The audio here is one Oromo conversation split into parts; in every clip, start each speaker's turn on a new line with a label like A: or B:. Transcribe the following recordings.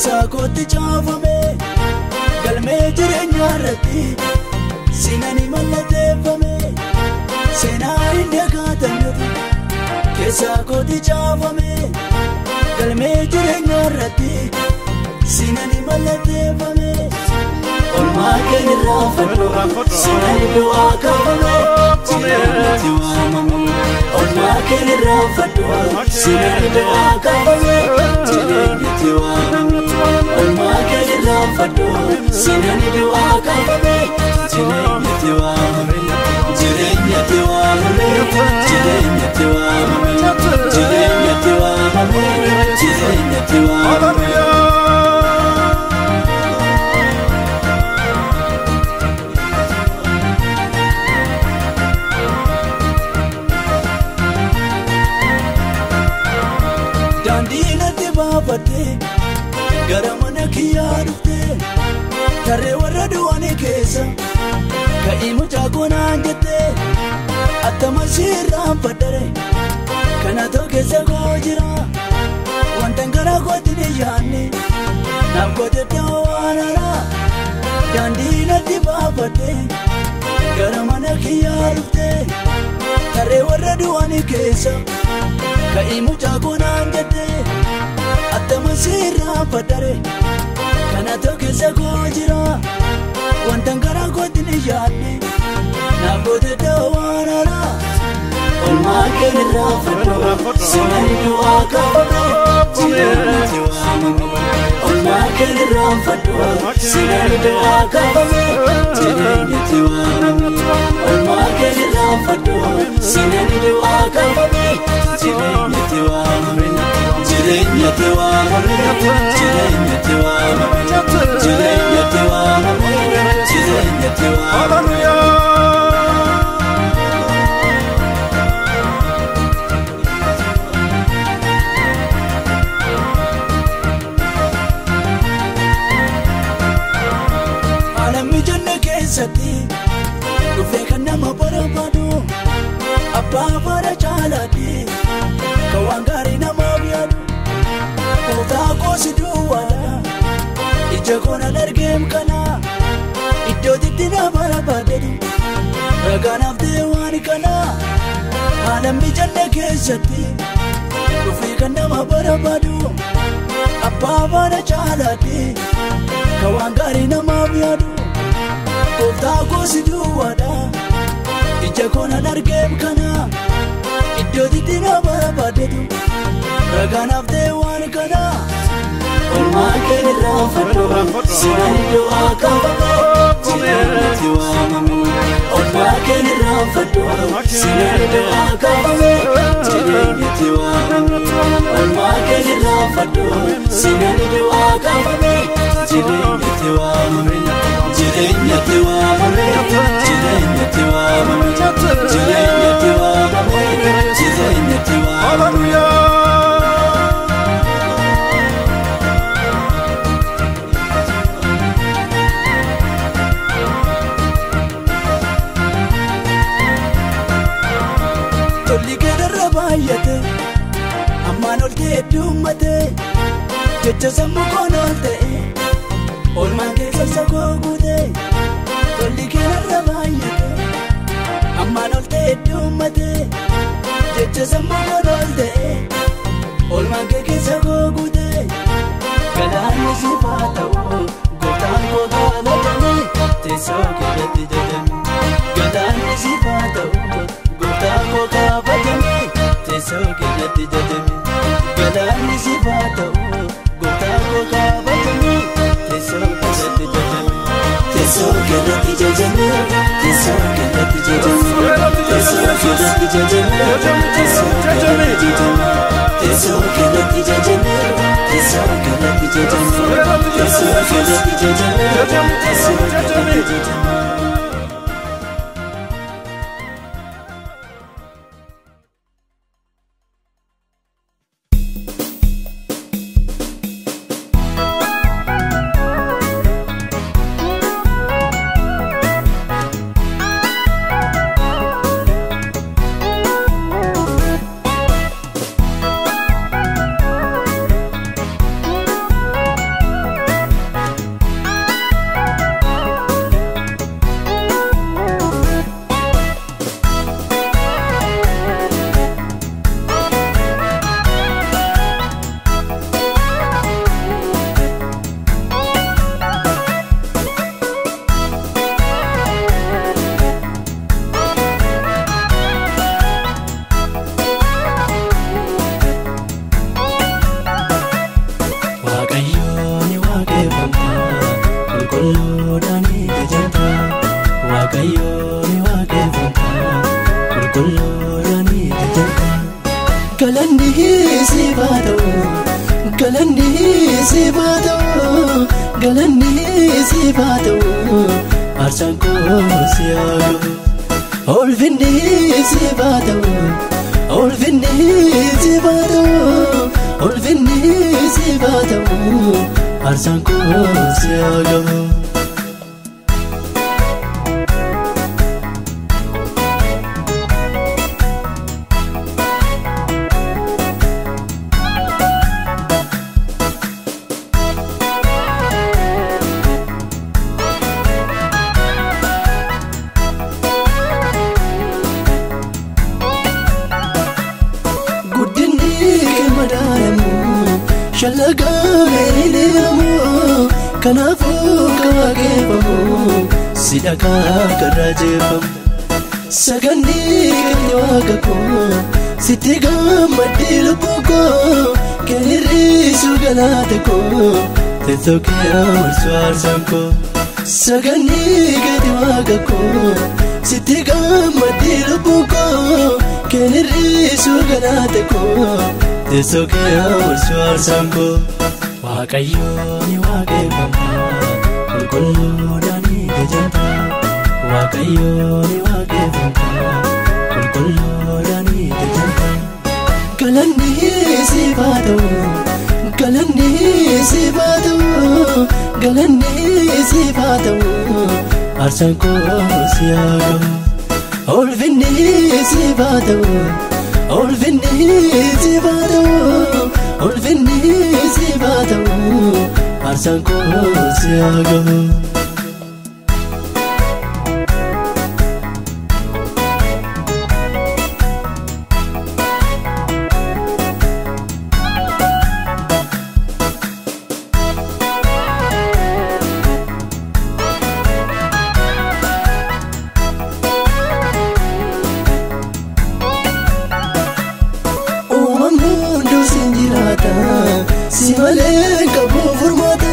A: keessa kooti chaafame galmee jireenyaa irratti sinani mallateeffame seenaa hin dagaatamnetu keessa kooti chaafame galmee jireenyaa irratti sinani mallateeffame olmaa keen irraa fadhu sinani du'aa kaafame jireenyatti waamame olmaa keen irraa fadhu sinani du'aa kaafame jireenyatti waamame olmaa keen irraa fadhu sinani du'aa kaafame jireenyatti waamame jireenyatti waamame jireenyatti waamame jireenyatti waamame jireenyatti waamame Dandinatti baafate gara mana kiyyaa dhufte tarree warra du'anii keessa ka'ii mucaa goonaan jette attama sirraan fadhare kana ta'u keessa koo jira wantan gara kootiin yaanne naaf goote waan haaraa dandinatti baafate gara mana kiyyaa dhufte tarree warra du'anii keessa ka'ii mucaa goonaan jette attama sirraan fadhare kana ta'u keessa koo jira wantan gara kootiin yaanne naaf goote waan haaraa olmaa keen irraa fadhu sinani du'aa kaafame jireenyatti waamame olmaa keen irraa fadhu sinani du'aa kaafame jireenyatti waamame olmaa keen irraa fadhu sinani du'aa kaafame jireenyatti waamame jireenyatti waamame jireenyatti waamame jireenyatti waamame jireenyatti waamame dhufee kan nama barbaadu abbaa bara jaalaati kan waan gaarii namaaf yaadu gooftaa koosi duwwaadha ija koonaan argeem kana iddootitti na barbaadetu ragaanaaf ta'e waan kana haala mijanne keessatti dhufee kan nama barbaadu abbaa bara jaalaati kan waan gaarii namaaf yaadu gooftaa koosi duwwaadha ija koonaan argeem kana iddootitti na barbaadetu ragaanaaf ta'e waan kana olmaa keen irraa fadhu sinani du'aa kaafame jireenyatti waamame olmaa keen irraa fadhu sinani du'aa kaafame jireenyatti waamame olmaa keen irraa fadhu sinani du'aa kaafame jireenyatti waamame jireenyatti waamame jireenyatti waamame jireenyatti waamame jireenyatti waamame tolli keerra baay'ate ammaan ol ta'e dummate jecha sammuu koon ol ta'e olmaan keessa koo guute tolli keerra baay'ate ammaan ol ta'e dummate jecha sammuu koon ol ta'e olmaan keessa koo guute galaanni siif haa ta'u gooftaan koo galateeffame teessoo keerratti jajame galaanni siif haa ta'u gooftaan koo kabajaame teessoo keerratti jajame galaanni siif haa ta'u gooftaan koo kabajaame teessoo keerratti jajame teessoo keerratti jajame teessoo keerratti jajame teessoo keerratti jajame teessoo keerratti jajame teessoo keerratti jajame teessoo keerratti jajame teessoo keerratti jajame teessoo keerratti jajame galanni sifatau galanni sifatau galanni sifatau arsanko siyago olvinni sifatau olvinni sifatau olvinni sifatau arsanko siyago Shalaga meelemu kanafu kawagefamu sidaka karajefamu sagani kanyawagako sitiga madilubuko keniri sugalatako tethoke amarsuarsanko sagani kanyawagako sitiga madilubuko keniri sugalatako Tesoke amarsuar sanko Waaqayyo ni waaqeffama qulqulluudhaani jajanta Waaqayyo ni waaqeffama qulqulluudhaani jajanta Galanni sifatau galanni sifatau galanni sifatau arsanko siyago olvinni sifatau olvinni sifatau olvinni sifatau arsanko siyago Simale kabu formata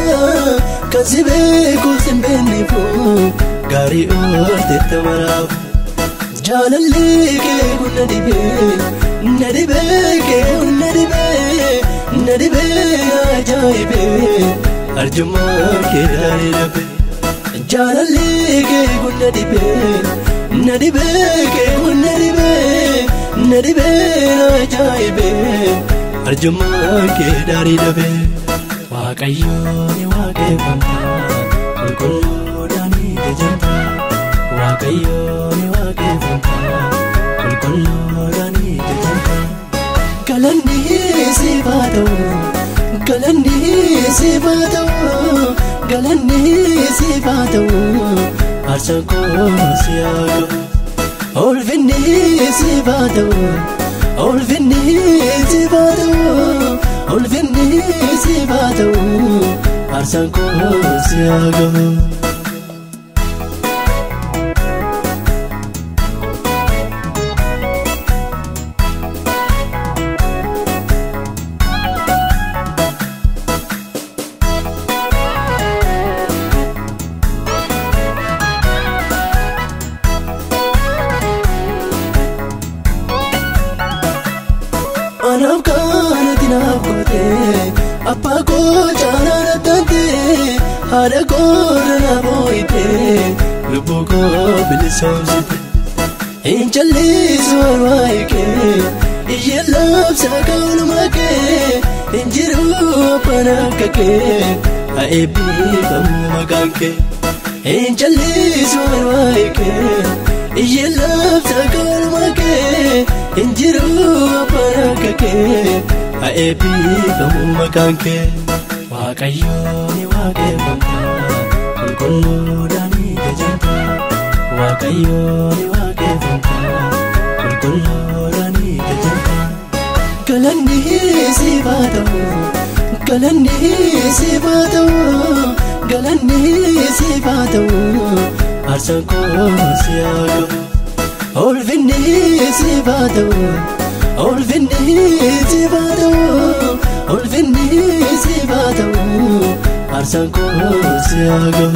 A: kasibe kusimbenefu gari orte tamaraf jalalli ke nadibe ke nadibe ajaibe arjuma ke dari rabe jalalli ke nadibe ke nadibe ajaibe Arjuma ke dari dabe Waaqayyo ni waaqeffama qulqulluudhaani jajanta Waaqayyo ni waaqeffama qulqulluudhaani jajanta Galanni sifatau galanni sifatau galanni sifatau arsanko siyago olvinni sifatau olvinni sifatau olvinni sifatau arsanko siyago Anam kana tinaf kote, appa ko chana ratante, hara ko rana boite, lubu ko bilisomsite. Injalli suarwai ke, iye lab sakaulma ke, injiru apana ke, aebi kamu magan ke. Injalli suarwai ke, iye lab sakaulma ke. Injiru apana ke aebi kamu makan ke Waaqayyo ni waaqeffama qulqulluudhaani jajanta Waaqayyo ni waaqeffama qulqulluudhaani jajanta Galanni sifatau galanni sifatau galanni sifatau arsanko siyago olvinni sifatau olvinni sifatau olvinni sifatau arsanko siyago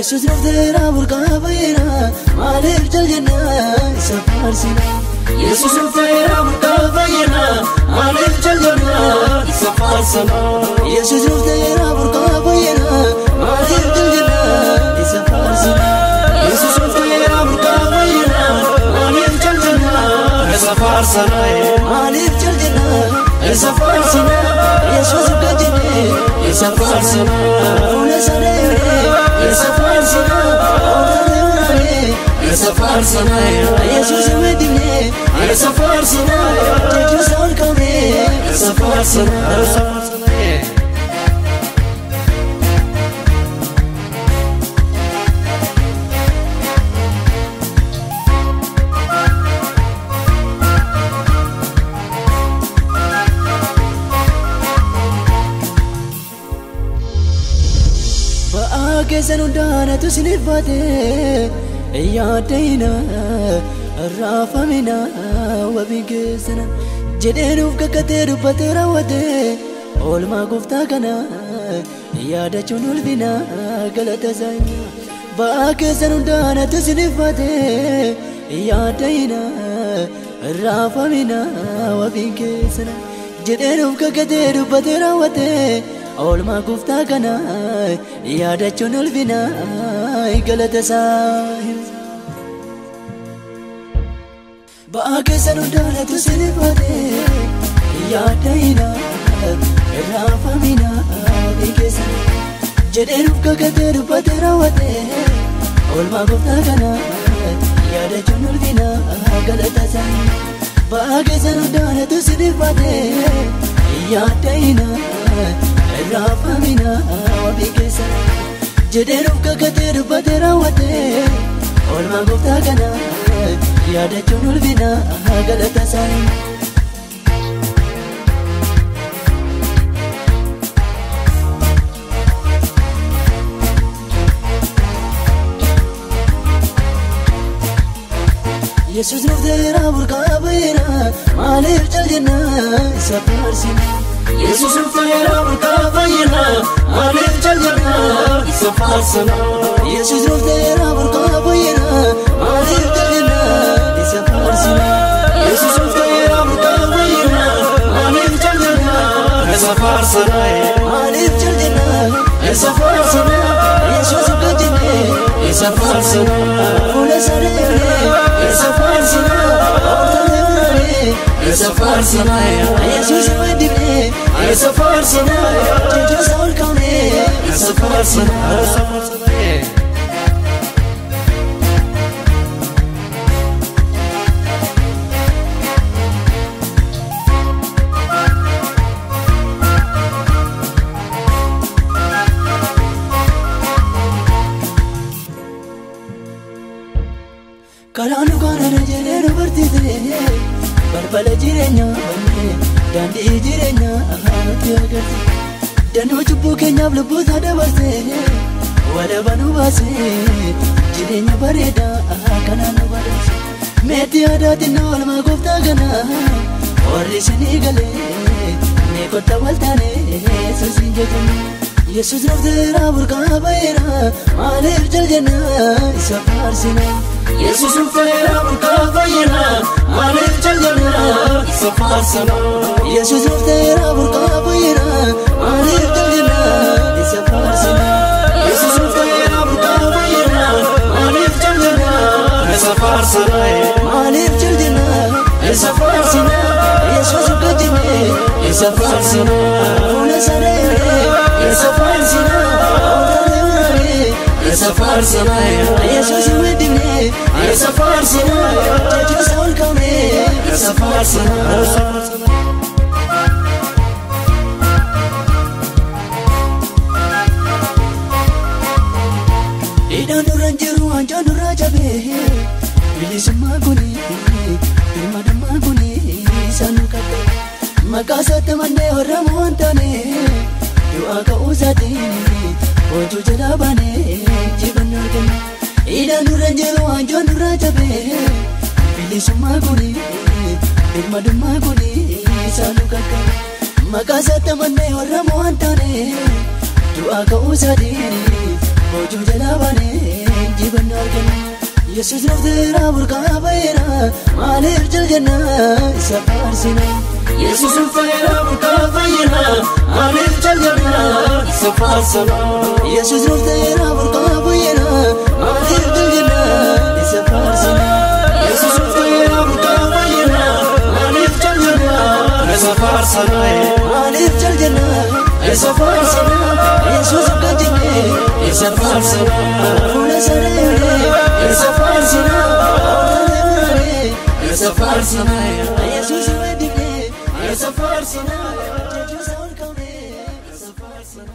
A: Yesus nuftera burqa bayna maalif jaljanna isa faarsina Yesus nuftera burqa bayna maalif jaljanna isa faarsina Yesus nuftera burqa bayna maalif jaljanna isa faarsina Yesus nuftera burqa bayna maalif jaljanna isa faarsina maalif jaljanna isa faarsina Yesus gajene isa faarsina ona saree isa faarsina isa faarsina Yesus medine isa faarsina Jesus all come isa faarsina Kesan undana tu sinifate ya deina rafamina wabi kesana jedenu kakateru patera wate olma gufta kana ya da chunul bina galata zanya ba kesan undana tu sinifate ya deina rafamina wabi kesana jedenu kakateru patera wate Olma gufta kana yaada chunul bina galata sahim baage sanudana tu sinifate yaada ina rafamina bigesa jedenu kagateru paterawate olma gufta kana yaada chunul bina galata sahim baage sanudana tu sinifate yaada ina Rafamina wabikesa jedenu kagateru paterawate olma gufta kana yaada chunul bina galata sahim Yesus nuftera burqa bayna maalif jaljanna isa faarsina Yesus nuftera burqa bayna maalif jaljanna isa faarsina Yesus nuftera burqa bayna maalif jaljanna isa faarsina Yesus nuftera burqa bayna maalif jaljanna isa faarsina maalif jaljanna isa faarsina Yesus gajene isa faarsina ona saree isa faarsina isa faarsina Yesus medine isa faarsina Jesus all come isa faarsina Karanu karana jedenu bertite barbala jirenya banne dandi jirenya ahanuti agarti danu chubbu kenya blubbu dabarse wala banu base jirenya bareda kananu barse meti adati nol ma gufta gana orisni gale ne kotta waltane susinjatune Yesus nuftera burqa bayna maalif jaljanna isa faarsina Yesus nuftera burqa bayna maalif jaljanna isa faarsina Yesus nuftera burqa bayna maalif jaljanna isa faarsina Yesus nuftera burqa bayna maalif jaljanna isa faarsina maalif jaljanna isa faarsina Yesus gajene isa faarsina ona saree isa faarsina isa faarsina Yesus medine isa faarsina Jesus all come isa faarsina idan duranjiru anjan durajabe bilisma guni ilmadama guni sanukate makasate manne horamu antane Yuaka uzatini Oju jalabane Jiban argan Ida nuranjelo anjo nurajabe Bilisuma guni Ilmaduma guni Salukaka Makasate manne horamu antane Yuaka uzatini Bojo jalabane jibannu arganna Yesus nuftera burqaa bayna maaliif jaljanna isa faarsina Yesus nuftera burqaa bayna maaliif jaljanna isa faarsina Yesus nuftera burqaa bayna maaliif jaljanna isa faarsina Yesus nuftera burqaa bayna maaliif jaljanna isa faarsina maaliif jaljanna isa faarsina Yesus gajjine isa faarsina fuula saree isa faarsina isa faarsina Yesus weddine isa faarsina Jesus all come isa faarsina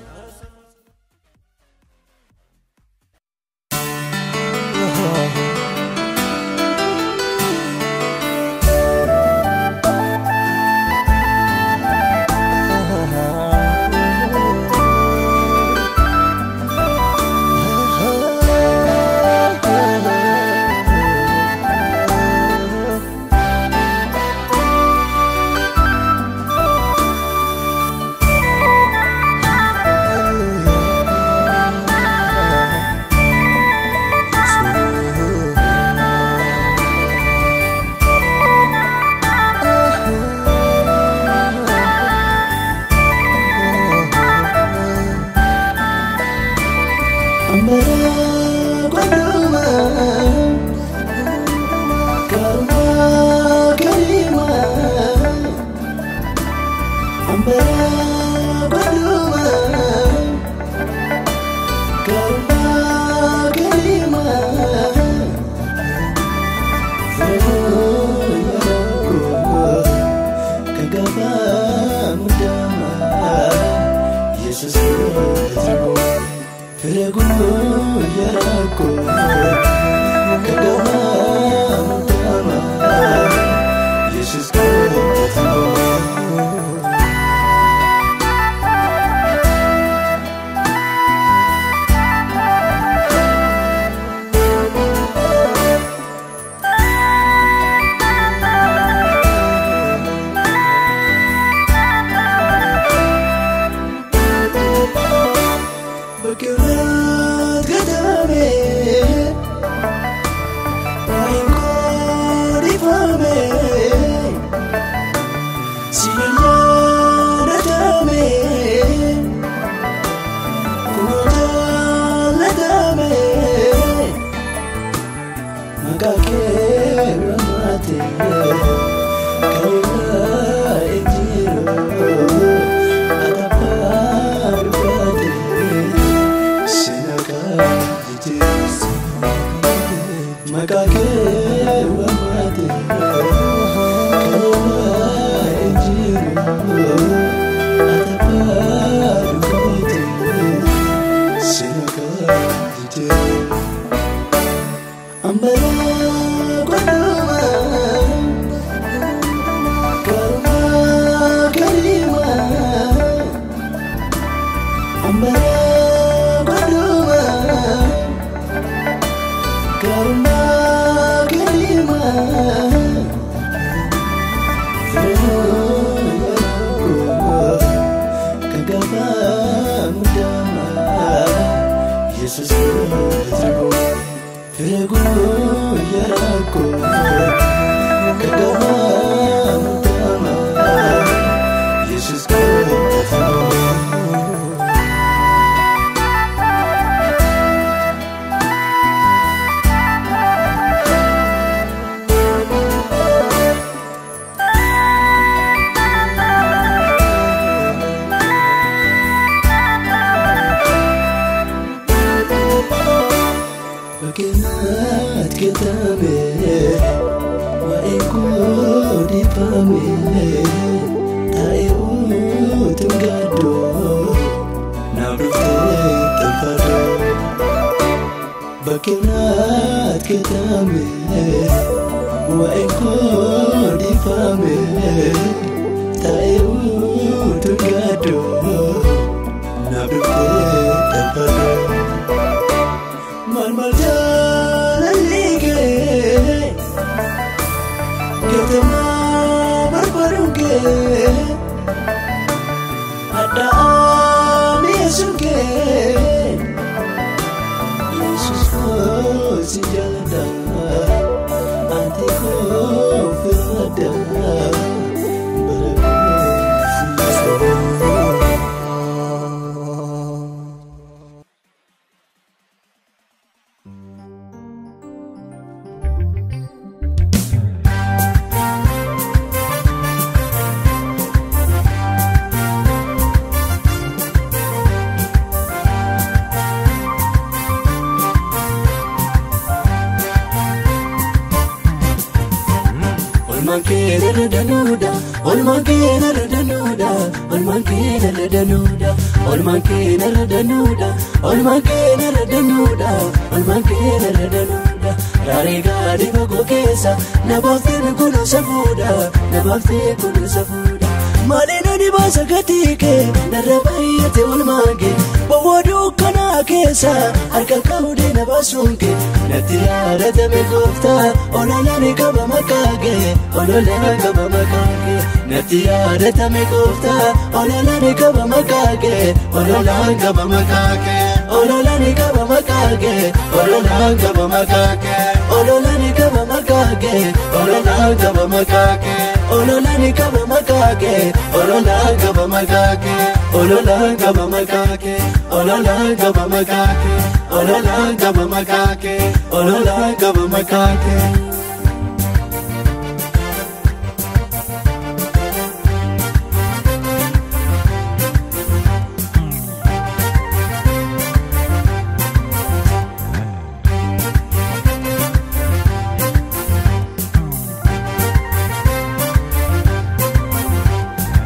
A: olmaan kee narra danuudha olmaan kee narra danuudha olmaan kee narra danuudha olmaan kee narra danuudha olmaan kee narra danuudha olmaan kee narra danuudha raarii gaarii fagoo keessa na baaftee kunuunsa fuudha na baaftee kunuunsa fuudha maaliin ani baasa gatii kee narra baay'ate olmaan kee bawwaa dukkanaa keessa harka qabdee na baasuun kee natti yaadatame gooftaa ololaani qaba maqaa kee ololaani qaba maqaa kee natti yaadatame gooftaa ololaani qaba maqaa kee ololaani qaba maqaa kee ololaani qaba maqaa kee ololaani qaba maqaa kee ololaani qaba maqaa kee ololaani qaba maqaa kee ololaani qaba maqaa kee ololaani qaba maqaa kee ololaani qaba maqaa kee ololaani qaba maqaa kee ololaani qaba maqaa kee ololaani qaba maqaa kee.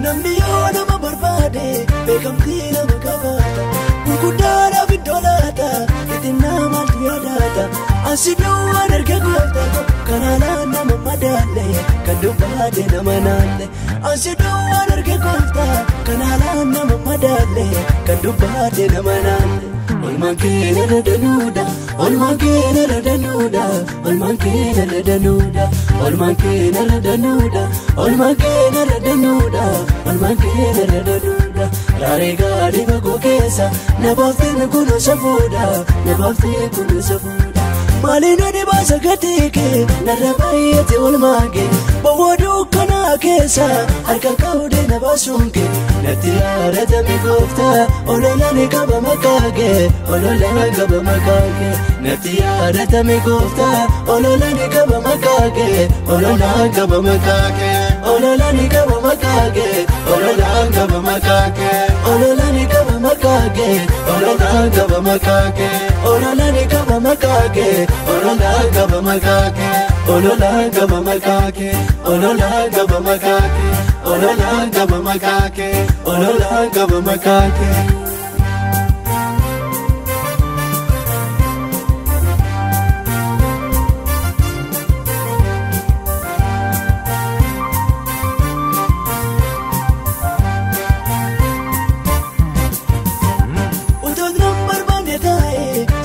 A: Namni yoo nama barbaade beekamtii nama qabaata gurguddaadhaaf iddoo laata itti namatti yaadata asi duwwaan erga goofta kan haalaan nama madaalle kan dubbaate nama naalle asi duwwaan erga goofta kan haalaan nama madaalle kan dubbaate nama naalle olmaan kee narra danuudha olmaan kee narra danuudha olmaan kee narra danuudha olmaan kee narra danuudha olmaan kee narra danuudha olmaan kee narra danuudha raarii gaarii fagoo keessa na baaftee kunuunsa fuudha na baaftee kunuunsa fuudha maaliin ani baasa gatii kee narra baay'ate olmaan kee bawwaa dukkanaa keessa harka qabdee na baasuun kee natti yaadatame gooftaa ololaani qaba maqaa kee ololaani qaba maqaa kee natti yaadatame gooftaa ololaani qaba maqaa kee ololaani qaba maqaa kee ololaani qaba maqaa kee ololaani qaba maqaa kee ololaani qaba maqaa kee ololaani qaba maqaa kee ololaani qaba maqaa kee ololaani qaba maqaa kee ololaani qaba maqaa kee ololaani qaba maqaa kee ololaani qaba maqaa kee ololaani qaba maqaa kee.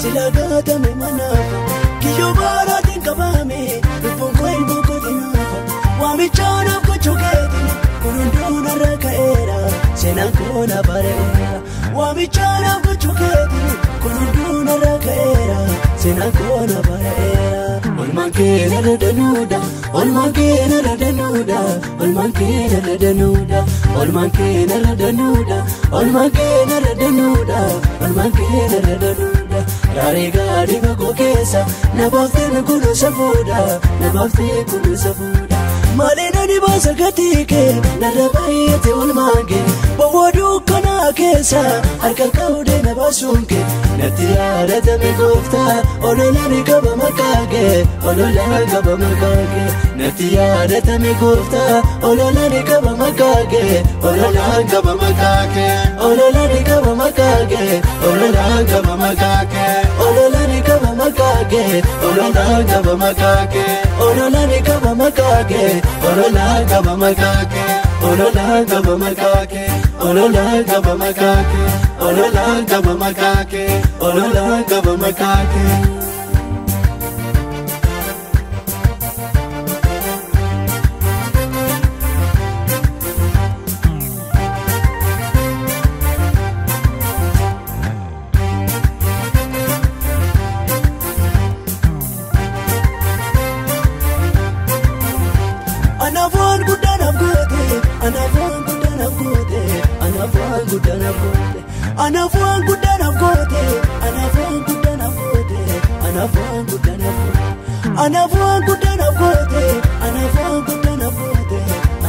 A: Silagatame manafa kiyo baratin kabame lupon koi bokoti nafa wamichana kochuketi kununduna rakaera sena kona barera wamichana kochuketi kununduna rakaera sena kona barera olmaan kee narra danuudha olmaan kee narra danuudha olmaan kee narra danuudha olmaan kee narra danuudha olmaan kee narra danuudha olmaan kee narra danuudha raarii gaarii fagoo keessa na baaftee kunuunsa fuudha na baaftee kunuunsa fuudha maaliin ani baasa gatii kee narra baay'ate olmaan kee bawwaa dukkanaa keessa harka qabdee na baasuun kee natti yaadatame gooftaa ololaani qaba maqaa kee ololaani qaba maqaa kee natti yaadatame gooftaa ololaani qaba maqaa kee ololaani qaba maqaa kee ololaani qaba maqaa kee ololaani qaba maqaa kee ololaani qaba maqaa kee ololaani qaba maqaa kee ololaani qaba maqaa kee ololaani qaba maqaa kee ololaani qaba maqaa kee ololaani qaba maqaa kee ololaani qaba maqaa kee ololaani qaba maqaa kee. Anafaan guddanaaf goote anafaan guddanaaf goote anafaan guddanaaf goote anafaan guddanaaf goote anafaan guddanaaf goote anafaan guddanaaf goote anafaan guddanaaf goote anafaan guddanaaf goote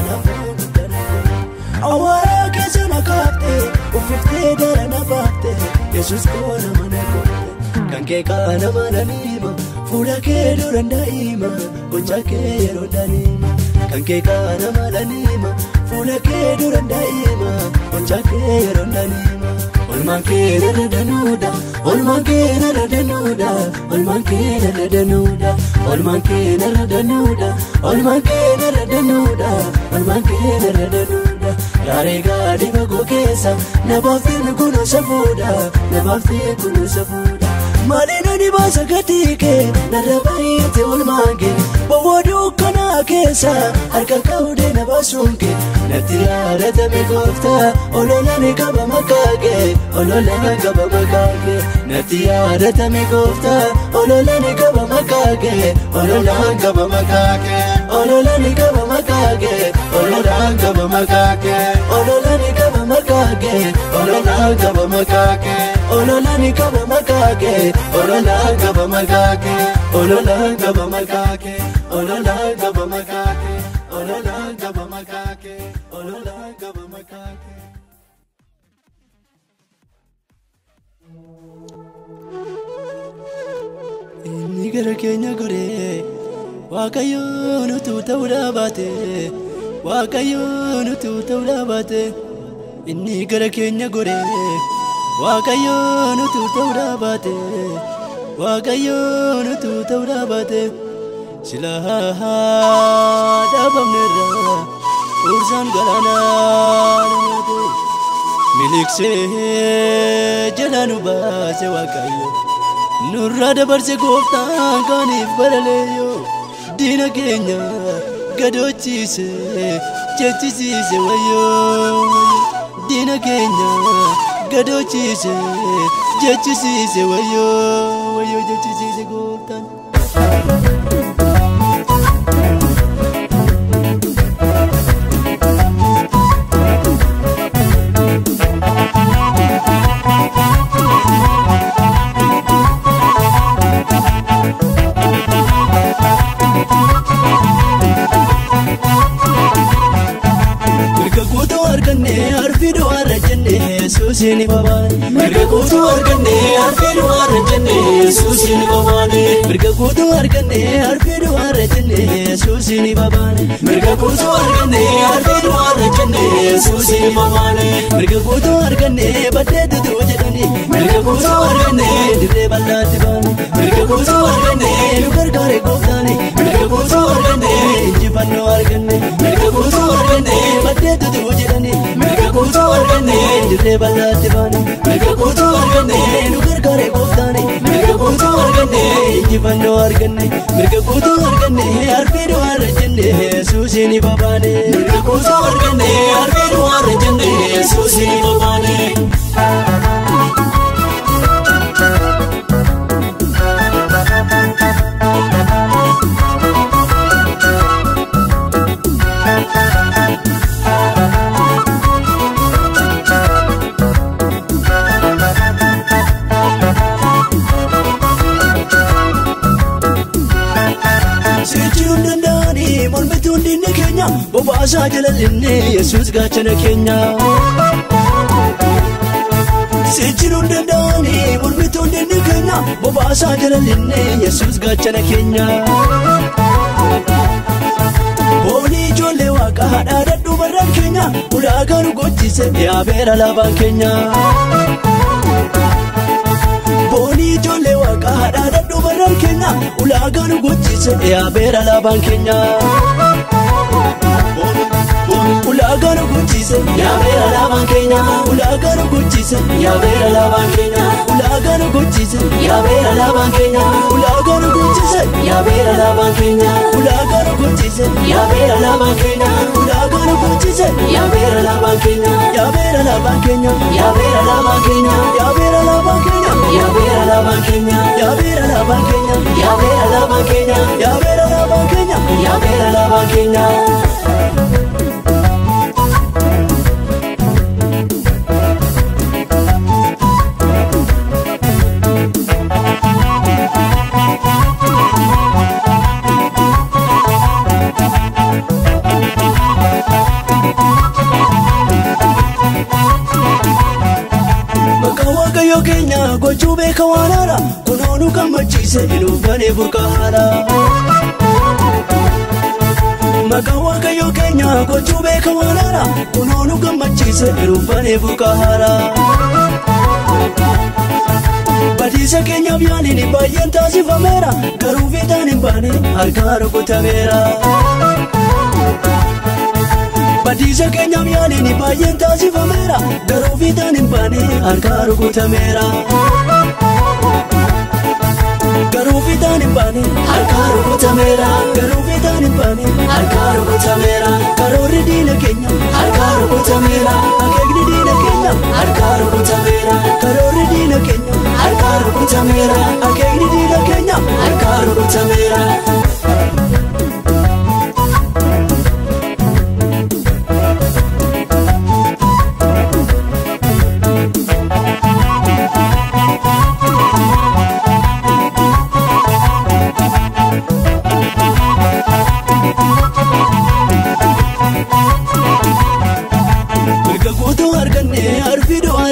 A: anafaan guddanaaf goote awwaara keessa na kaafte uffiftee dara na baafte Yesuus koona mana goote kan kee kaana mana niima fuula kee duraan daa'ima gocha kee yeroo daa'ima. kan kee kana malanima fuula kee duran daa'ima hojjaa kee yeroo danima olmaan kee narradanuudha olmaan kee narradanuudha olmaan kee narradanuudha olmaan kee narradanuudha olmaan kee narradanuudha olmaan kee narradanuudha yaaree gaadhi bagoo keessa nabaafteen kunuunsa fuudha nabaafteen kunuunsa fuudha maaliin ani baasa gatii narra baay'ate olmaan kee bowwoo dukkanaa keessa harka kaa'uudhee na baasuun kee natti yaadatame gooftaa ololaan qaba maqaa kee ololaan qaba maqaa kee natti yaadatame gooftaa ololaan qaba maqaa kee ololaan qaba maqaa kee ololaan qaba maqaa kee ololaan qaba maqaa kee ololaan qaba maqaa kee ololaan qaba maqaa kee ololaan qaba maqaa kee ololaan qaba maqaa kee ololaan qaba maqaa kee ololaan qaba maqaa kee ololaan qaba maqaa kee ololaan qaba maqaa kee. Inni gara keenya goree Waaqayyoon utuu ta'uudhaa baate Waaqayyoon utuu ta'uudhaa baate inni gara keenya goree Waaqayyoon utuu ta'uudhaa baate Waaqayyoon utuu ta'uudhaa baate silaa dhaabamneerra ursaan galaanaa namate miliksee jalaa nu baase Waaqayyo nurraa dabarse gooftaan kaaniif baraleeyyo diina keenya gadoochiise jechisiise wayyoo diina keenya gadoochiise jechisiise wayyoo jechisiise gooftaan. Yesuusin babaane mirga guutuu arganne arfeedu warra jenne Yesuusin babaane mirga guutuu arganne arfeedu warra jenne Yesuusin babaane mirga guutuu arganne arfeedu warra jenne Yesuusin babaane mirga guutuu arganne baddeetu jedhani mirga guutuu arganne dirree bal'aatti baane mirga guutuu arganne nu gargaare gooftaane mirga guutuu arganne injifannoo arganne mirga guutuu arganne baddeetu jedhani mirga guutuu arganne dirree bal'aatti baane mirga guutuu arganne nu gargaare gooftaane mirga guutuu arganne injifannoo arganne mirga guutuu arganne arfeedu warra jenne Yesuusin babaane mirga guutuu arganne arfeedu warra jenne Yesuusin babaane. Bobaasaa jalalinne Yesuus gaachana keenya Seejiruun danda'ani mormituun dinni keenya bobaasaa jalalinne Yesuus gaachana keenya Boonii ijoollee waaqa haadhaa dadhuu barraan keenya ulaagaa nu gochise yaabeera laabaan keenya Boonii ijoollee waaqa haadhaa dadhuu barraan keenya ulaagaa nu gochise yaabeera laabaan keenya ulaagaa nu gochise yaabeera laabaan keenya ulaagaa nu gochise yaabeera laabaan keenya ulaagaa nu gochise yaabeera laabaan keenya ulaagaa nu gochise yaabeera laabaan keenya ulaagaa nu gochise yaabeera laabaan keenya ulaagaa nu gochise yaabeera laabaan keenya yaabeera laabaan keenya yaabeera laabaan keenya yaabeera laabaan keenya yaabeera laabaan keenya yaabeera laabaan keenya yaabeera laabaan keenya yaabeera laabaan keenya yaabeera laabaan keenya. Gochuu beeka waan haaraa kunuunu gammachiise iluufane burqaa haaraa Maqaan Waaqayyo keenya gochuu beekamaadha kunoonu gammachiise ruufanii bukaara Badiisa keenya biyyaaniin baay'een taasifameera garuu fiixaan hin baane harkaa rukutameera Badiisa keenya biyyaaniin baay'een taasifameera garuu fiixaan hin baane harkaa rukutameera Garuu fiixaan hin baane harkaa rukutameera Garuu fiixaan hin baane harkaa rukutameera Karoorri diina keenya harkaa rukutameera Akeekni diina keenya harkaa rukutameera Karoorri diina keenya harkaa rukutameera Akeekni diina keenya harkaa rukutameera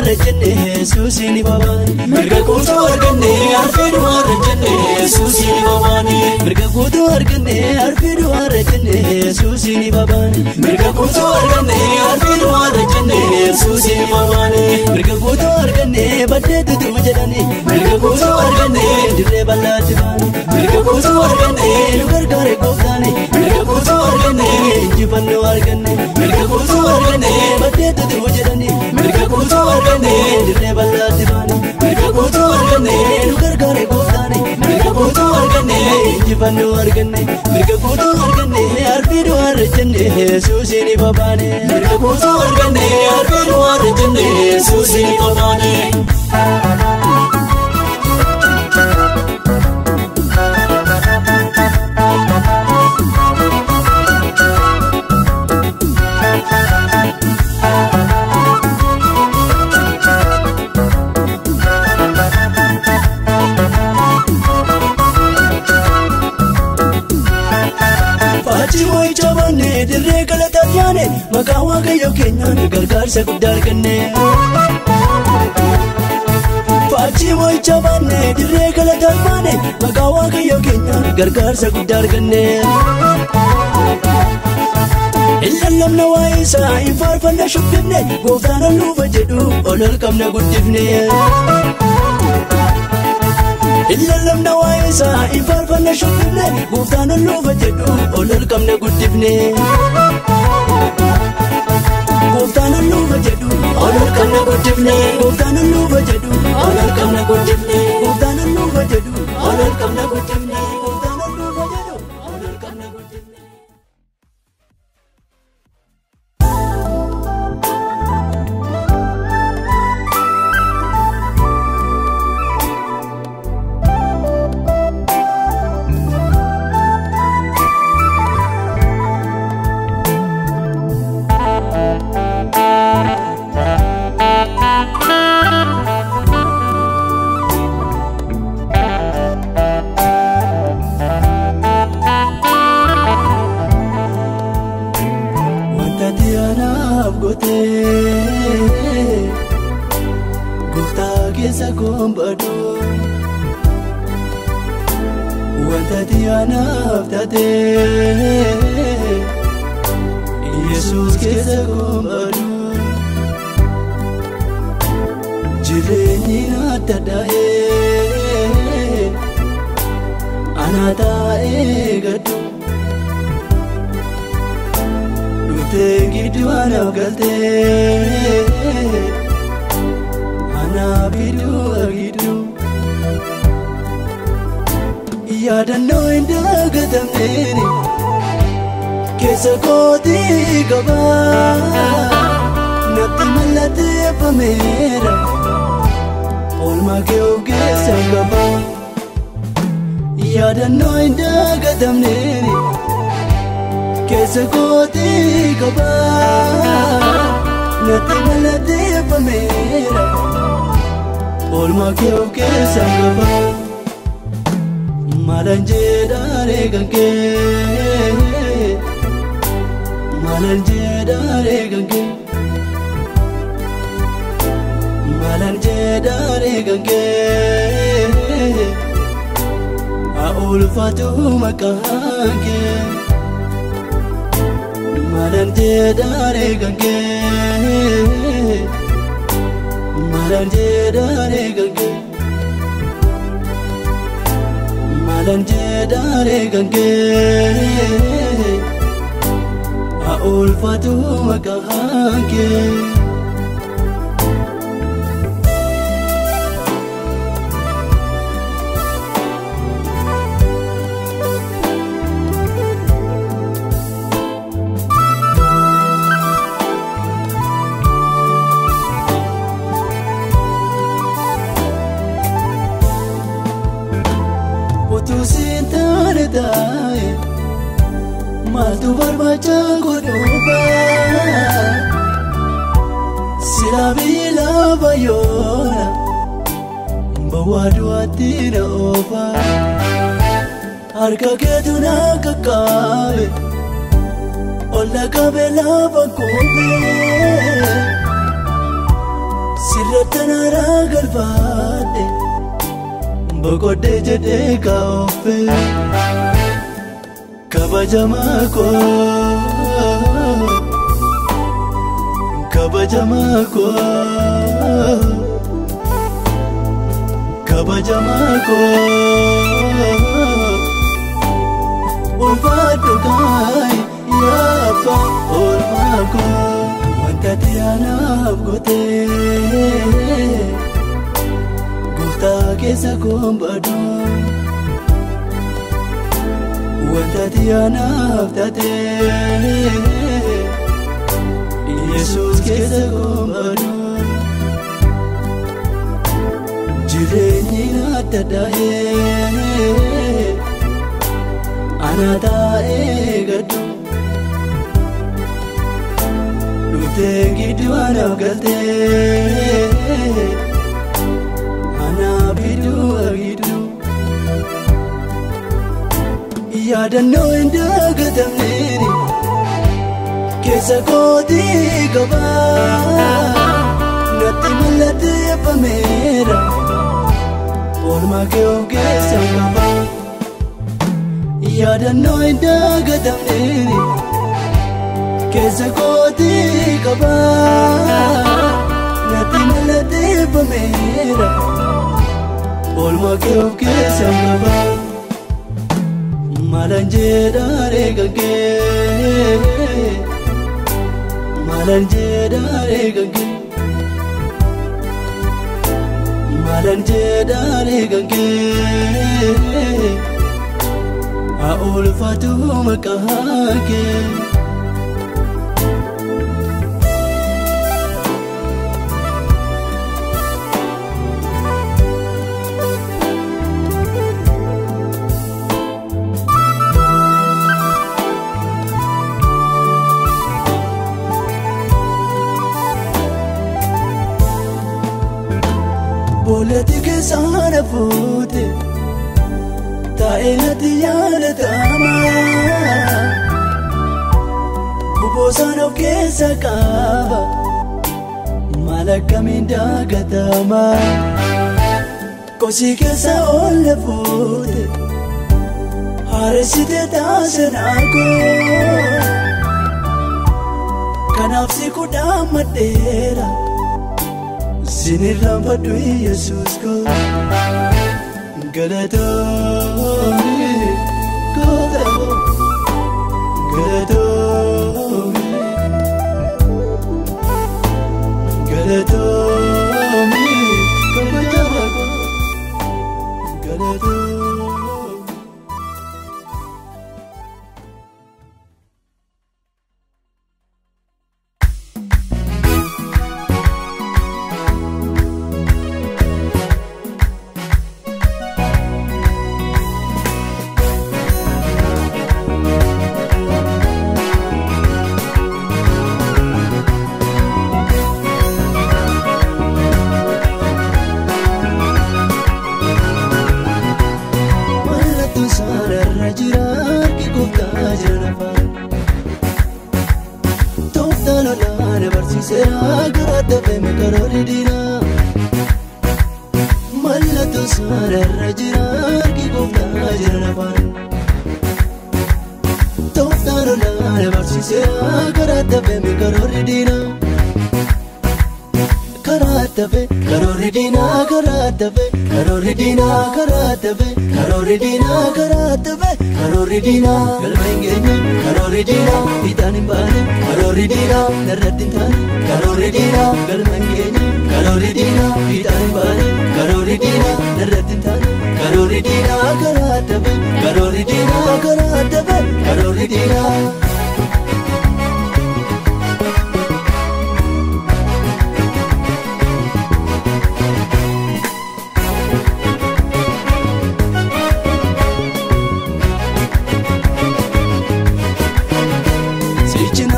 A: Yesuusini babani mirga kuutuu arganne arfiidhu warra jenne Yesuusini babani mirga kuutuu arganne arfiidhu warra jenne Yesuusini babani mirga kuutuu arganne arfiidhu warra jenne Yesuusini babani mirga kuutuu arganne baddeetutu jedhani mirga kuutuu arganne dirree bal'aatti baane mirga kuutuu arganne nu gargaare gooftaani mirga kuutuu arganne injifannoo arganne mirga kuutuu arganne baddeetutu jedhani mirga kuutuu arganne dirree bal'aatti baane mirga kuutuu arganne nu gargaare gooftaani mirga kuutuu arganne injifannoo arganne mirga kuutuu arganne arfiidhu warra jenne Yesuusini babaane mirga kuutuu arganne arfiidhu warra jenne Yesuusini babaane dirree galataaf yaane maqaa waaqayyo keenyaan gargaarsa guddaa arganne Faachii mo'icha baanne dirree galataaf yaane maqaa waaqayyo keenyaan gargaarsa guddaa arganne Illallamna waa'ee isaa hin faarfanna shubbifne gooftaan ol nuufa jedhu ol qabna guddifne Illallamna waa'ee isaa hin faarfanna shubbifne gooftaan ol nuufa jedhu ol qabna guddifne Gooftaan ol nuufa jedhu ol qabna guddifne Gooftaan ol nuufa jedhu ol qabna guddifne Gooftaan ol nuufa jedhu ol qabna guddifne Gooftaan ol nuufa jedhu ol qabna guddifne Yesus keessa gombadu jireenyi naata daa'ee ana taa'ee gaddu dhutee gidduu anaaf galtee ana biduu gidduu yaadannoo hin dagatamneeni keessa kootii qabaa natti mallatteeffameera oolmaa kee of keessa qabaa yaadannoo hin dagatamneeni keessa kootii qabaa natti mallatteeffameera oolmaa kee of keessa qabaa Malan jedhare gange Malan jedhare gange Malan jedhare gange Aulfatu makange malan jedhare gange malan jedhare gange malan jedhare gange ulfatu makahange Utu sintane dai Maltu barbacha godoba Sila bila bayona Bawadu atina oba Harka ketu na kakabe Ola kabela bakube Sirratana ragal bade Bogode jede kaofe Kabajamako Kabajamako Kabajamako Ulfatu kai Yapa ulmako Wantati anabgote Gufta kesa kumbadu Wantati anabtate Yesus kesa kumbadu Jireni natadahe Anata egadu Lutengi duana galte Anabidu agidu Yadanno indagatamneri Kesa koti gaba Nati malate pamera Olma ke kesa gaba Yadanno indagatamneri Kesa koti gaba Nati malate pamera Olma ke kesa gaba Malan jedhare gange Malan jedhare gange Malan jedhare gange ulfatu makahage Bolati ke sana pute Tainati yana tama Kubosano ke sakaba Malakaminda gatama Kosi ke sa ole pute Haresite tasanako Kanapsi kudamatera Sinirram padu Yesus ko Galatoni Kodabo Galatoni Galatoni Kabajamako Galatoni barsiiseera karaa taphee karoorri diinaa. Karaa taphee karoorri diinaa karaa taphee karoorri diinaa karaa taphee karoorri diinaa karaa taphee karoorri diinaa galma hin geenye karoorri diinaa fiixaan hin baane karoorri diinaa narratti hin taane karoorri diinaa galma hin geenye karoorri diinaa fiixaan hin baane karoorri diinaa narratti hin taane karoorri diinaa karaa taphee karoorri diinaa karaa taphee karoorri diinaa.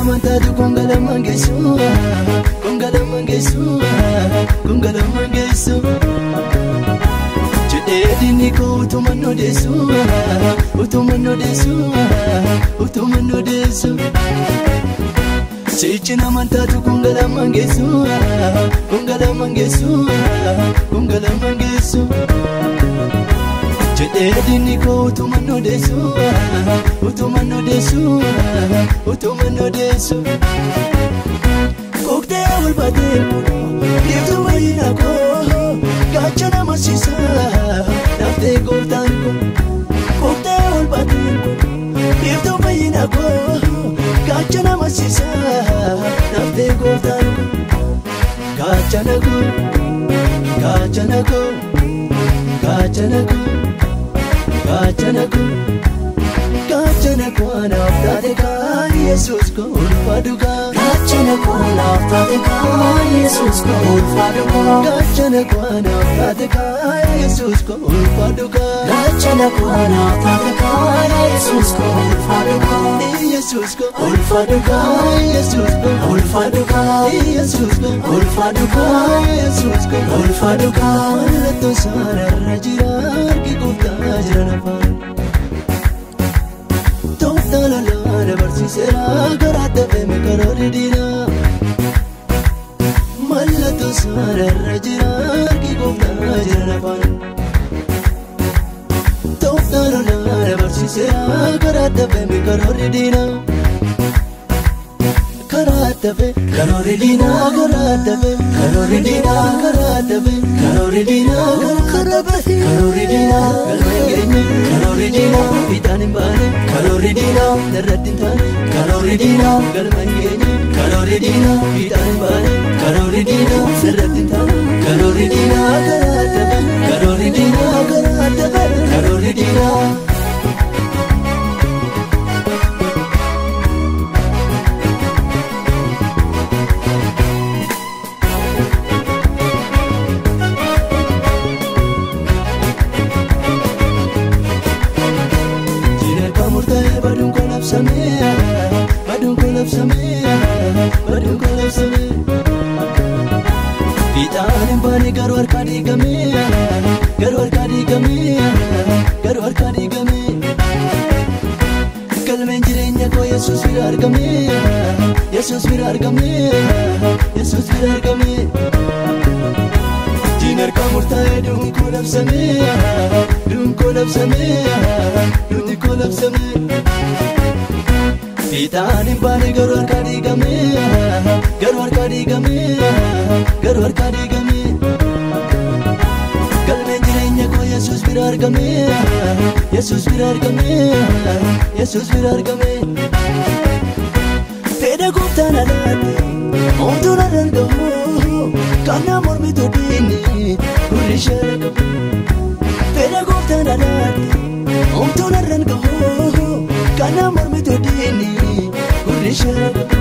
A: Mantatu kongala mangesu, kongala mangesu. Chudedi niko utumano desu, utumano desu, utumano desu. Sichina mantatu kongala mangesu, kongala mangesu. Chudedi niko utumano desu, utumano desu, utumano desu. Kokte ulbate iftu wayina ko gachana masisa nafte goftan ko. Kokte ulbate iftu wayina ko gachana masisa nafte goftan ko. Gachana ko, gachana ko, gachana ko. Gachana ko anaftate ka Jesus ko ulfaduka. Gachana ko anaftate ka Jesus ko ulfaduka. Gachana ko anaftate ka Jesus ko ulfaduka. Gachana ko anaftate ka Jesus ko ulfaduka. Jesus ko ulfaduka. Jesus ko ulfaduka. Jesus ko ulfaduka. Jesus ko ulfaduka. Mallatoo sararra jira argi guddaa jira nafaan. Tooftaan barsiiseera karaa taphee karoorri diinaa. Mallatoo sararra jira argi guddaa jira nafaan. Tooftaan barsiiseera karaa taphee karoorri diinaa. Karaa taphee karoorri diinaa karaa taphee karoorri diinaa karaa taphee karoorri diinaa karaa taphee karoorri diinaa galma hin geenye karoorri diinaa fiixaan hin baane karoorri diinaa narratti hin taane karoorri diinaa galma hin geenye karoorri diinaa fiixaan hin baane karoorri diinaa narratti hin taane karoorri diinaa karaa taphee karoorri diinaa karaa taphee karoorri diinaa. Badun kolabsame. Fiixaan hin baane garuu harkaa diigame, garuu harkaa diigame, garuu harkaa diigame. Galmeen jireenya koo Yesuus bira argame, Yesuus bira argame, Yesuus bira argame. Diin harkaa murtaa'e duun kolabsame, duun kolabsame, duuti kolabsame. Fiixaan hin baane garuu harkaa diigame, garuu harkaa diigame, garuu harkaa diigame. Galmeen jireenya koo Yesuus bira argame, Yesuus bira argame, Yesuus bira argame. Fedha gooftaan alaatti homtuun har'aan gahu kannaa mormitu diinni gurri ishee argamu. Fedha gooftaan alaatti homtuun har'aan gahu kannaa mormitu diinni gurri ishee argamu.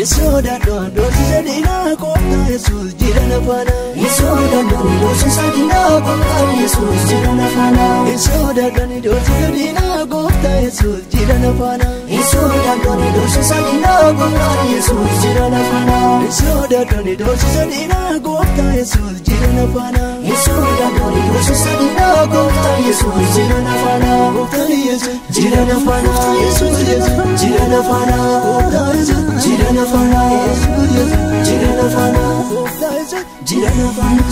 A: Isoodhaan doorsisa diinaa gooftaa Yesuus jira nafaana. Isoodhaan doorsisa diinaa gooftaa Yesuus jira nafaana. Isoodhaan doorsisa diinaa gooftaa Yesuus jira nafaana. Isoodhaan doorsisa diinaa gooftaa Yesuus jira nafaana. Isoodhaan doorsisa diinaa gooftaa Yesuus jira nafaana. Isoodhaan doorsisa diinaa gooftaa Yesuus jira nafaana. Gooftaan Yesuus jira nafaana. Yesuus jira nafaana. Gooftaan Yesuus jira nafaana. Jira nafaana. Jira nafaana.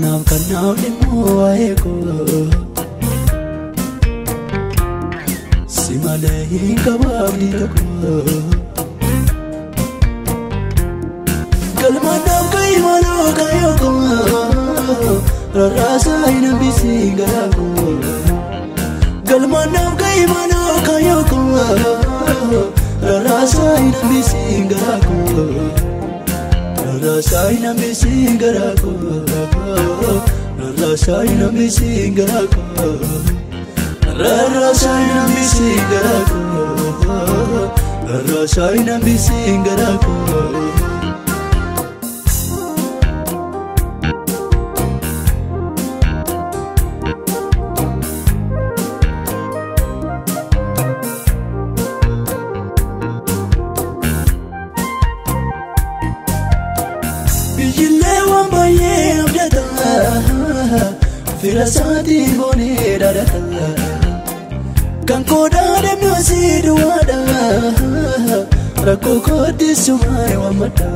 A: kanaaf dhimmoo waa'ee koo si malee hin qabaabni tokko galmaadhaaf ka'ii maloo kaayoo koo rarraasaa hin hambisii garaa koo galmaadhaaf ka'ii maloo kaayoo koo rarraasaa hin hambisii garaa koo rarraasaa hin hambisii garaa koo rarraasaa hin hambisii garaa koo rarraasaa hin hambisii garaa koo rarraasaa hin hambisii garaa koo Bijillee waan baay'ee abdata fira isaatii boonee dhaadhata kan koodaa deemnoo si duwwaadha rakkoo kootti sumaa'e waammadha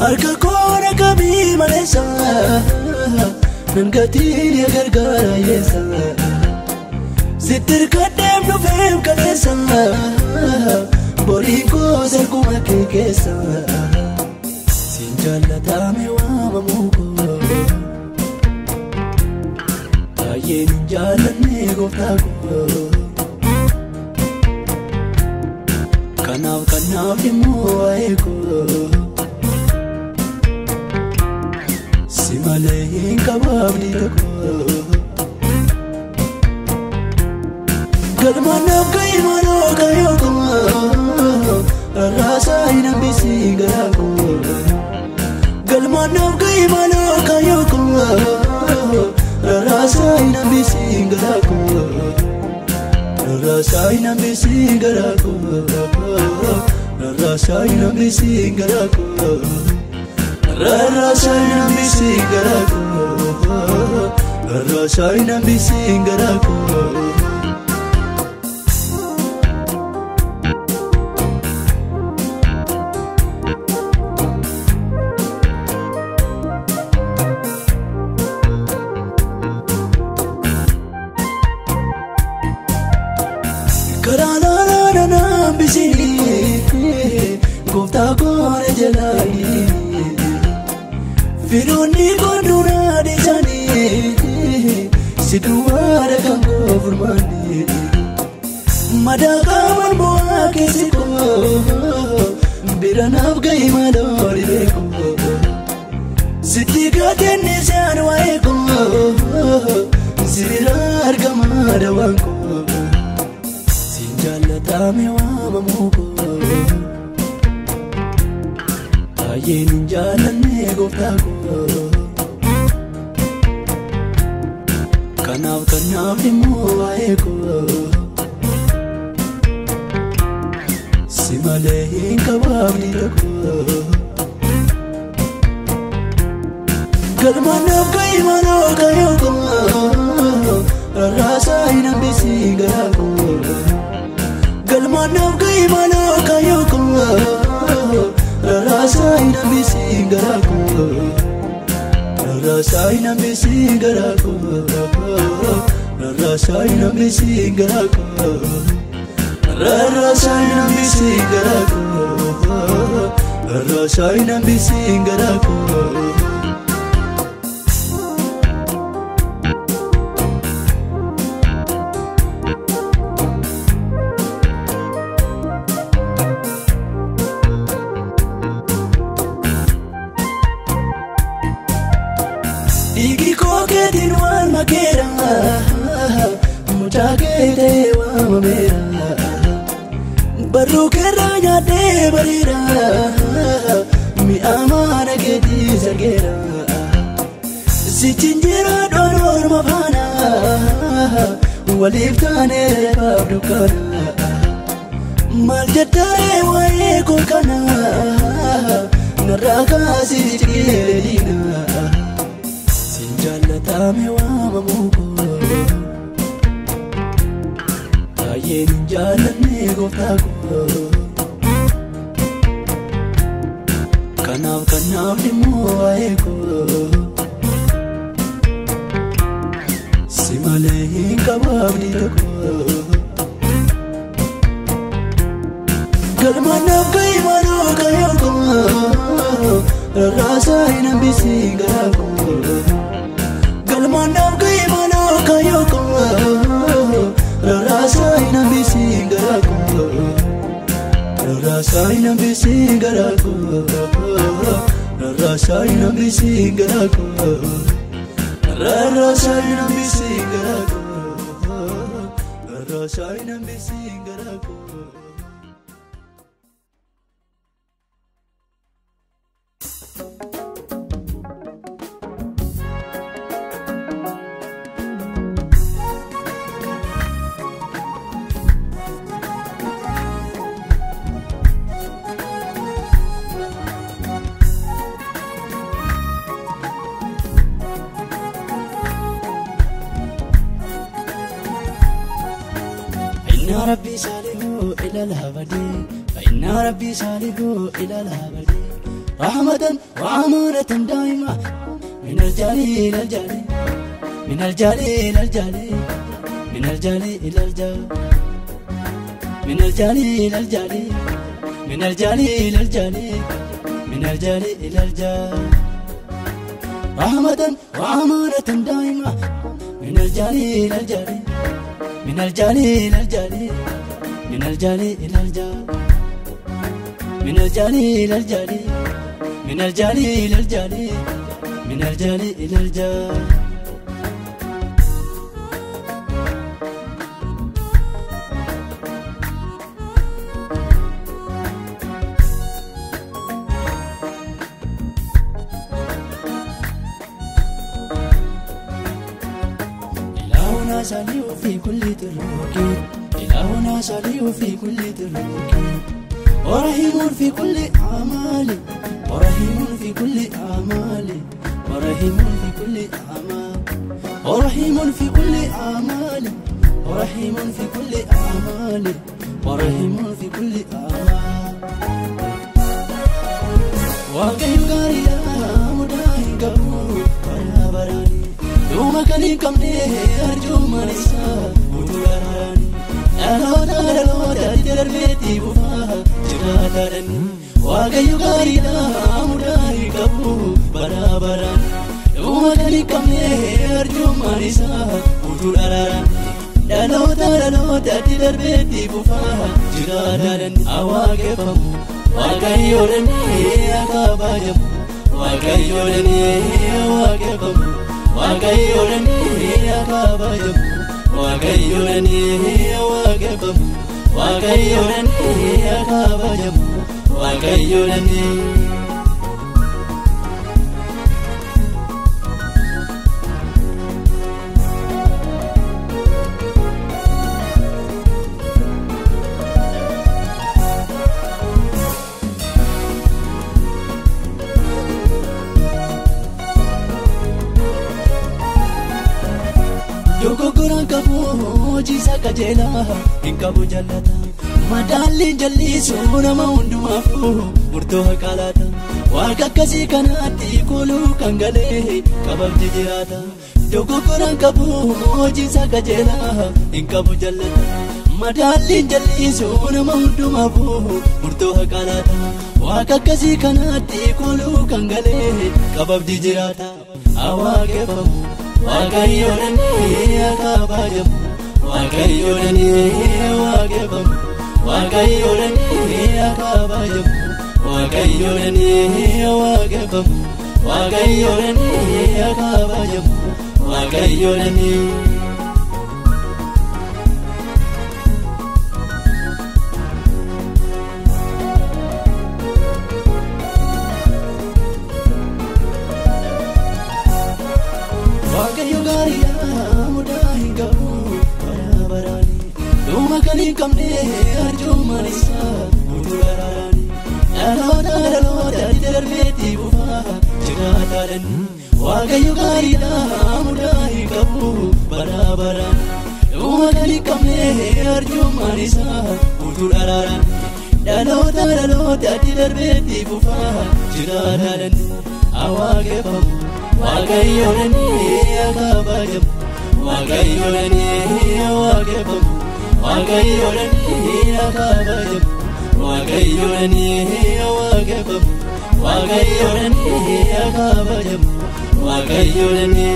A: harka koona qabii maleessa nan gatiin yaa gargaara yeessa sitti hirkadheem dhufeem kaleessa boriin koo sarguma kee keessa Jalatame waamamu koo baay'een hin jaalanne gooftaa koo kanaaf dhimmoo waa'ee koo si malee hin qabaabni tokko galmaadhaaf ka'ii maloo kaayoo koo rarraasaa hin hambisii garaa koo galmaadhaaf ka'ii maloo kaayoo koo rarraasaa hin hambisii garaa koo rarraasaa hin hambisii garaa koo rarraasaa hin hambisii garaa koo rarraasaa hin hambisii garaa koo rarraasaa hin hambisii garaa koo Karaan nambisii gooftaa koone jalaanii firoonni koonduraa dhiisanii si duwwaadha kan koo furmaanii madaqaawwan bu'aa keessi koo bira naaf ga'ii maloo dhibee koo sitti gaateenni se'an waa'ee koo si bira argamaa dawaan koo Jalatame waamamu koo baay'een hin jaalanne gooftaa koo kanaaf dhimmoo waa'ee koo si malee hin qabaabni tokko galmaadhaaf ka'ii maloo kaayoo koo rarraasaa hin hambisii garaa koo galmaadhaaf ka'ii maloo kaayoo koo rarraasaa hin hambisii garaa koo rarraasaa hin hambisii garaa koo rarraasaa hin hambisii garaa koo rarraasaa hin hambisii garaa koo rarraasaa hin hambisii garaa koo Igi koo keetiin waan makeera mucaa keetee waamameera barruu keerraa nyaadhee bareera mi'a maana keetii sargeera sichin jira dhoon orma faana waliif taanee reefaaf dukkaana maal jettee waa'ee koo kana narraa kaasii ciqee diina Jalatame waamamu koo baay'een hin jaalanne gooftaa koo kanaaf dhimmoo waa'ee koo abdii tokko galmaanaaf gahii maaloo kayyoo rarraasaa hin hambisii garaa koo galmaanaaf gahii maaloo kayyoo rarraasaa hin hambisii garaa koo rarraasaa hin hambisii garaa koo rarraasaa hin hambisii garaa koo rarraasaa hin hambisii garaa koo rarraasaa hin hambisii garaa koo. فإن ربي صالح إلى الأبد فإن ربي صالح إلى الأبد رحمة وأمانة دائمة من الجال إلى الجال من الجال إلى الجال من الجال إلى الجال من الجال إلى الجال من الجال إلى الجال من الجال إلى الجال رحمة وأمانة دائمة من الجال إلى الجال من الجال إلى الجال من الجال إلى الجال من الجال إلى الجال من الجال إلى الجال من الجال إلى الجال إلهنا سالي في كل تروك إلهنا سالي في كل تروك ورحيم في كل أعمالي ورحيم في كل أعمالي ورحيم في كل أعمالي ورحيم في كل أعمالي ورحيم في كل أعمالي ورحيم في كل أعمالي وكيف قال يا مداهي قبول ولا براني يوم كان يكمني أرجو مرسا ودوراني أنا تربيتي بفاها جراتني وكيف قال يا مداهي قبول ولا براني يوم كان يكمني أرجو مرسا ودوراني أنا تربيتي بفاها جراتني أواقفهم وكيولني أكاباجم وكيولني أواقفهم وكيولني أكاباجم وكيولني أواقفهم وكيولني أكاباجم وكيولني Dogogoran kabu jisa kajela inkabu jalata madalli jallisu nama hundumafu murtoo haqalata waaqa akkasii kanaatti kulu kangale kababdi jiraata dogogoran kabu jisa kajela inkabu jalata madalli jallisu nama hundumafu murtoo haqalata waaqa akkasii kanaatti kulu kangale kababdi jiraata awaaqefamu Wakayyolani akabajamu Wakayyolani waqefamu Wakayyolani akabajamu Wakayyolani waqefamu Wakayyolani akabajamu Wakayyolani Wakayo gariya mudahi gabu barabarani Duma kani kamne arjo marisa udurarani Dalota darbeti bufa jirataran Wakayo gariya mudahi gabu barabarani Duma kani kamne arjo marisa udurarani Dalota darbeti bufa jirataran Awaqefamu Wakayyolani akabajamu waaqayyoolani waaqeffamu waaqayyoolani akabajamu waaqayyoolani waaqeffamu waaqayyoolani akabajamu waaqayyoolani.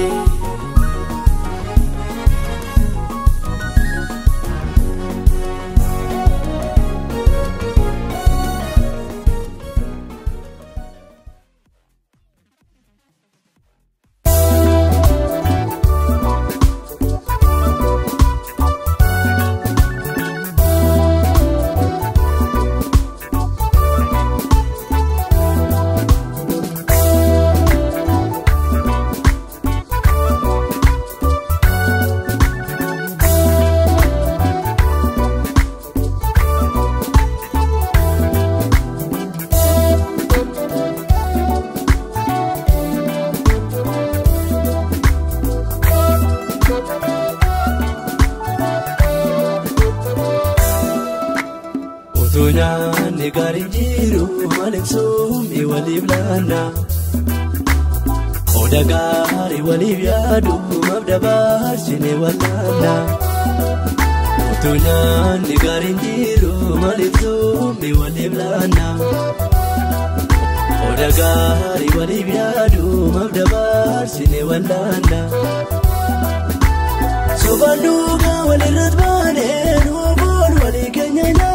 B: Tunyani garinjiru malensumi waliblana Oda gari walibyadu mabdabar sine walana Tunyani garinjiru malensumi waliblana Oda gari walibyadu mabdabar sine walana Sobanuga waliradbane nuwabon walikanyana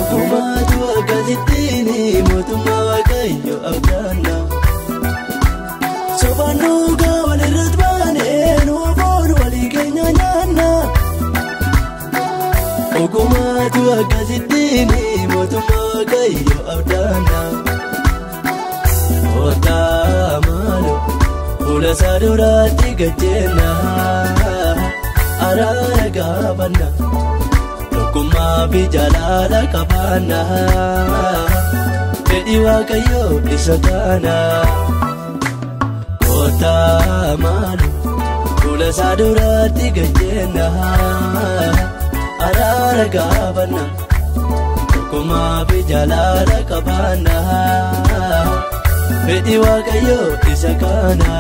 B: Kumatu agazitini motuma wakayo abdana Sobanuga waliradbane nuwabon walikanyana Kumatu agazitini motuma wakayo abdana Ota malo Ula sadurati gajena Arara gabana Kuma bijalala kabana Pedi wakayo isakana Kota malu Kula sadurati gajena Arara gabana Kuma bijalala kabana Pedi wakayo isakana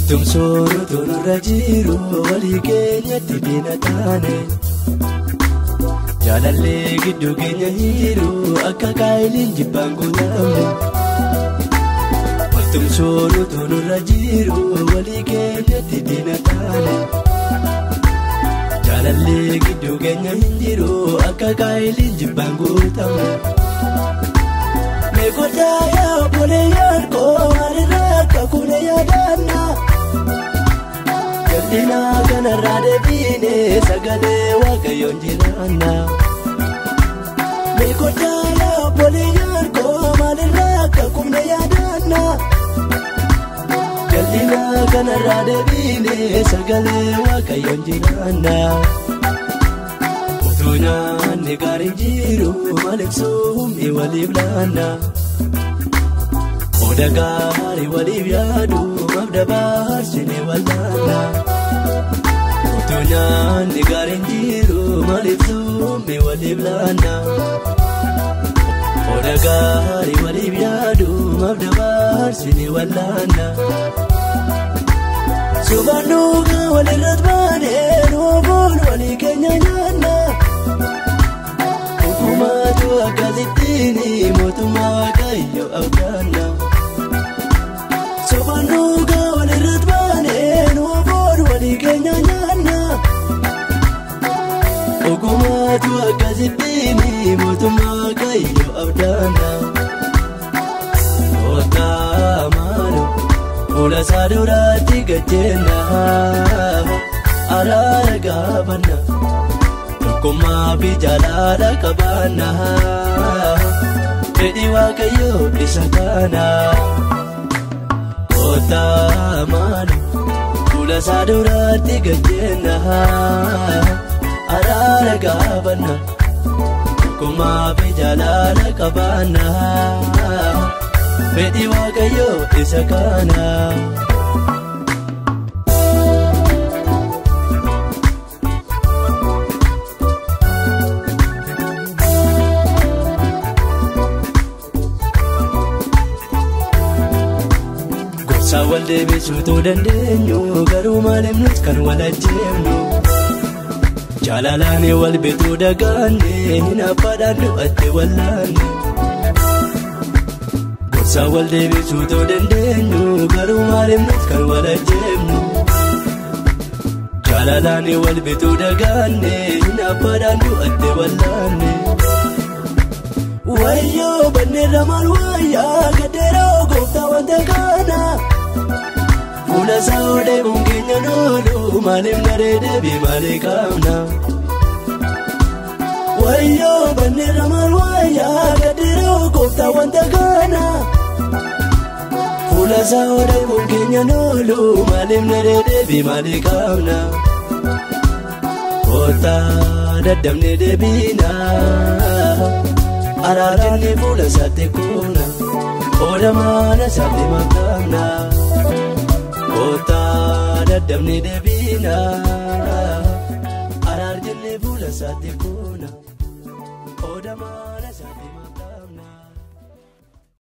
B: Tumsoro tunurajiru walikenya tibinatane Jalalle giddu kenya hiru akka kailin jibangu namne Tumsoro tunurajiru walikenya tibinatane Jalalle giddu kenya hiru akka kailin jibangu namne Mekoda ya bole yarko harira kakune yadana Dina kana rade bine sagale wakayon jirana Mekoda ya bole yarko harira kakune yadana Dina kana rade bine sagale wakayon jirana Utunya negarinjiru malensumi waliblana Oda gari walibyadu mabdabar sine walana Tunyani garinjiru malensumi waliblana Oda gari walibyadu mabdabar sine walana Subanuga waliradbane nuwabon walikanyana Kumatu agazitini motuma wakayo abdana Sobanuga waliradbane nuwabon walikanyana Kumatu agazitini motuma wakayo abdana Ota malu Ula sadurati gajena Arara gabana Kuma bijalala kabana Pedi wakayo isakana Kota malu Ula sadurati gajena Arara gabana Kuma bijalala kabana Pedi wakayo isakana deebisuu too dandeenyu garuu maaliif nuti kan wal ajjeefnu jaalalaanii wal bituu dagaanne hin abbaadhaan du'atte wallaanne gorsaa wal deebisuu too dandeenyu garuu maaliif nuti kan wal ajjeefnu jaalalaanii wal bituu dagaanne hin abbaadhaan du'atte wallaanne wayyoo banneerra maal wayyaa gaddeeroo gooftaa wanta kana fuula isaa odeemuun keenya noolu maaliif naree deebii maalee qaamna wayyoo banneerra maal wayyaa gaddeeroo gooftaa wanta kana fuula isaa odeemuun keenya noolu maaliif naree deebii maalee qaamna kootaa daddabnee deebiina araaraan fuula isaatti kuuna oolamaana isaatti maqaamna kootaa daddabnee deebiina araaraan fuula isaatti kuuna.